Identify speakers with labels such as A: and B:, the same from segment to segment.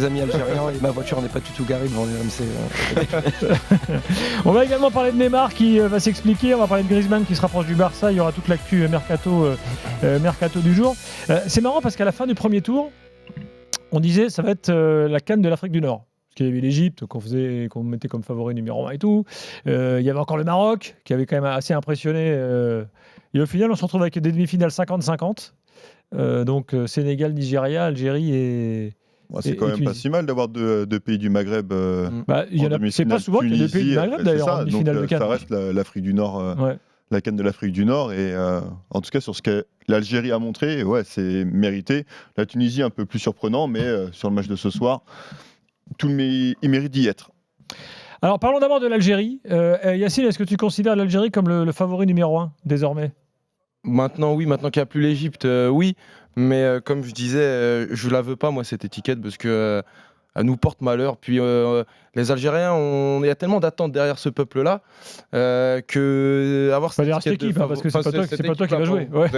A: des amis algériens et ma voiture n'est pas du tout garée devant les RMC.
B: On va également parler de Neymar qui va s'expliquer. On va parler de Griezmann qui se rapproche du Barça. Il y aura toute l'actu mercato du jour. C'est marrant parce qu'à la fin du premier tour, on disait ça va être la CAN de l'Afrique du Nord. Parce qu'il y avait l'Égypte qu'on mettait comme favori numéro 1 et tout. Il y avait encore le Maroc qui avait quand même assez impressionné. Et au final, on se retrouve avec des demi-finales 50-50. Donc Sénégal, Nigeria, Algérie et.
C: C'est quand même pas si mal d'avoir deux pays du Maghreb.
B: C'est pas souvent qu'il y a deux pays du Maghreb d'ailleurs en demi-finale de CAN.
C: Ça reste l'Afrique du Nord, la CAN de l'Afrique du Nord. Et en tout cas, sur ce que l'Algérie a montré, c'est mérité. La Tunisie, un peu plus surprenant, mais sur le match de ce soir, il mérite d'y être.
B: Alors parlons d'abord de l'Algérie. Yacine, est-ce que tu considères l'Algérie comme le favori numéro 1 désormais ?
A: Maintenant, oui. Maintenant qu'il n'y a plus l'Égypte, oui. Mais comme je disais, je ne la veux pas, moi, cette étiquette, parce que elle nous porte malheur. Puis les Algériens, il y a tellement d'attentes derrière ce peuple-là que avoir cette
B: équipe, parce que c'est pas toi qui vas jouer. Ouais.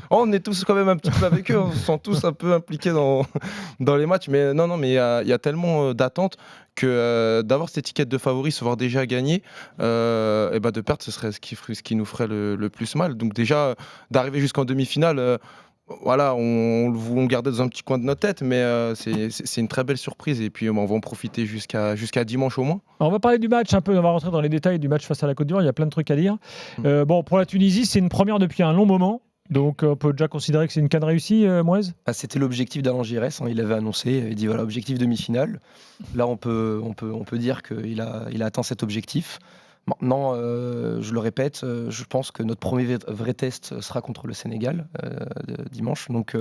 A: On est tous quand même un petit peu avec eux. On se sent tous un peu impliqués dans les matchs. Mais non, mais il y a tellement d'attentes que d'avoir cette étiquette de favori, se voir déjà gagner, et de perdre, ce serait ce qui nous ferait le plus mal. Donc déjà, d'arriver jusqu'en demi-finale, on le gardait dans un petit coin de notre tête, mais c'est une très belle surprise. Et puis on va en profiter jusqu'à dimanche au moins. Alors,
B: on va parler du match un peu, on va rentrer dans les détails du match face à la Côte d'Ivoire, il y a plein de trucs à dire. Pour la Tunisie, c'est une première depuis un long moment. Donc on peut déjà considérer que c'est une CAN réussie, Mouez ?
D: C'était l'objectif d'Alain Giresse, il l'avait annoncé, il avait dit voilà, objectif demi-finale. Là on peut dire qu'il a atteint cet objectif. Maintenant, je le répète, je pense que notre premier vrai test sera contre le Sénégal dimanche. Donc,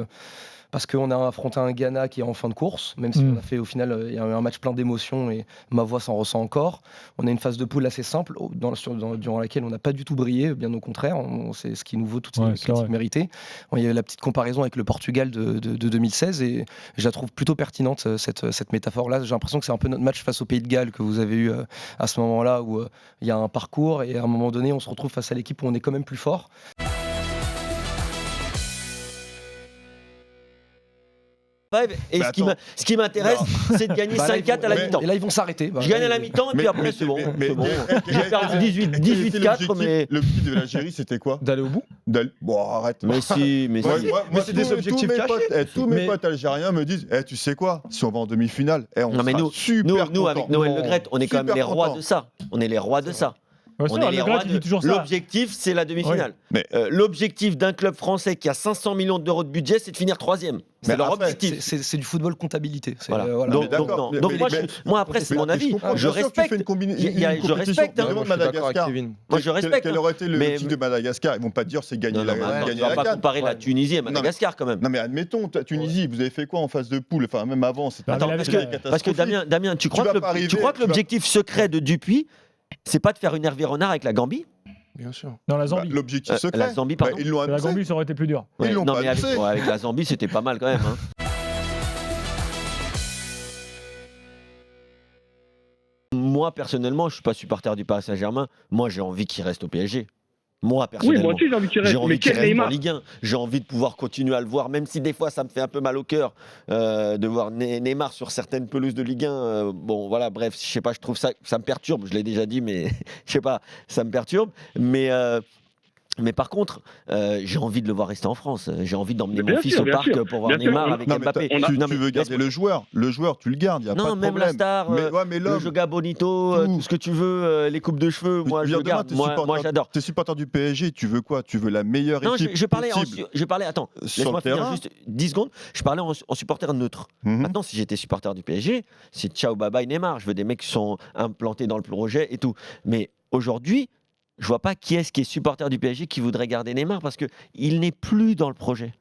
D: parce qu'on a affronté un Ghana qui est en fin de course, même si on a fait au final, il y a eu un match plein d'émotions et ma voix s'en ressent encore. On a une phase de poule assez simple durant laquelle on n'a pas du tout brillé, bien au contraire. C'est ce qui nous vaut toutes ces critiques méritées. Il y a la petite comparaison avec le Portugal de 2016 et je la trouve plutôt pertinente, cette métaphore-là. J'ai l'impression que c'est un peu notre match face au Pays de Galles que vous avez eu à ce moment-là où il y a un parcours et à un moment donné, on se retrouve face à l'équipe où on est quand même plus fort.
E: Et ce qui m'intéresse, c'est de gagner 5-4 à la mi-temps.
D: Et là, ils vont s'arrêter.
E: Je gagne à la mi-temps et puis après, c'est bon. J'ai perdu 18-4, mais...
C: L'objectif de l'Algérie, c'était quoi ?
A: D'aller au bout ?
C: Bon, arrête.
E: Mais si.
C: Moi, c'est des objectifs cachés. Tous mes potes algériens me disent tu sais quoi ? Si on va en demi-finale, on sera super
E: nous, avec Noël Le Graët, on est quand même les rois de ça. On est les rois de ça. On est les rois de... L'objectif, c'est la demi-finale. Oui. L'objectif d'un club français qui a 500 millions d'euros de budget, c'est de finir 3e. C'est leur objectif.
D: C'est du football comptabilité.
E: Voilà. Donc moi, après, c'est mon avis. Je respecte. Je respecte.
C: Demande Madagascar.
E: Moi, je respecte.
C: Quel aurait été l'objectif de Madagascar ? Ils vont pas dire c'est gagner la CAN.
E: On va pas comparer la Tunisie à Madagascar quand même.
C: Non mais admettons, Tunisie, vous avez fait quoi en phase de poule ? Enfin, même avant, c'était...
E: Parce que Damien, tu crois que l'objectif secret de Dupuis, c'est pas de faire une Hervé Renard avec la Gambie ?
A: Bien sûr.
B: Dans la Zambie.
C: L'objectif secret.
E: La Zambie, pardon.
C: Ils l'ont annoncé.
B: La Gambie, ça aurait été plus dur.
C: Ils l'ont pas
E: annoncé. Avec la Zambie, c'était pas mal quand même. Moi, personnellement, je suis pas supporter du Paris Saint-Germain. Moi, j'ai envie qu'il reste au PSG. Moi, personnellement.
F: Oui, moi aussi, j'ai envie qu'il reste.
E: J'ai envie qu'il reste en Ligue 1. J'ai envie de pouvoir continuer à le voir, même si des fois, ça me fait un peu mal au cœur de voir Neymar sur certaines pelouses de Ligue 1. Bref, je sais pas, je trouve ça me perturbe. Je l'ai déjà dit, mais je sais pas, ça me perturbe. Mais par contre, j'ai envie de le voir rester en France. J'ai envie d'emmener mon fils au parc pour voir Neymar avec Mbappé.
C: Tu veux garder le joueur, tu le gardes, il n'y a pas de problème.
E: Non, même la star, le Joga Bonito, tout ce que tu veux, les coupes de cheveux, moi je le garde, moi j'adore.
C: Tu es supporter du PSG, tu veux quoi ? Tu veux la meilleure équipe possible.
E: Je parlais, attends, laisse-moi finir juste 10 secondes. Je parlais en supporter neutre. Maintenant, si j'étais supporter du PSG, c'est ciao, bye bye Neymar. Je veux des mecs qui sont implantés dans le projet et tout. Mais aujourd'hui, je vois pas qui est supporter du PSG qui voudrait garder Neymar parce que il n'est plus dans le projet.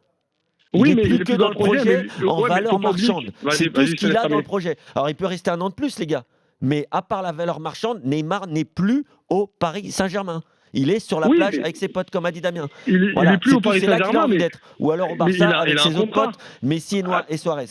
E: Il n'est plus que dans le projet en valeur marchande. C'est tout ce qu'il a dans le projet. Alors il peut rester un an de plus, les gars. Mais à part la valeur marchande, Neymar n'est plus au Paris Saint-Germain. Il est sur la plage avec ses potes, comme a dit Damien.
F: Il est plus au Paris
E: Saint-Germain. C'est là qu'il a envie
F: mais...
E: d'être. Ou alors au Barça avec ses autres potes, Messi et Suarez.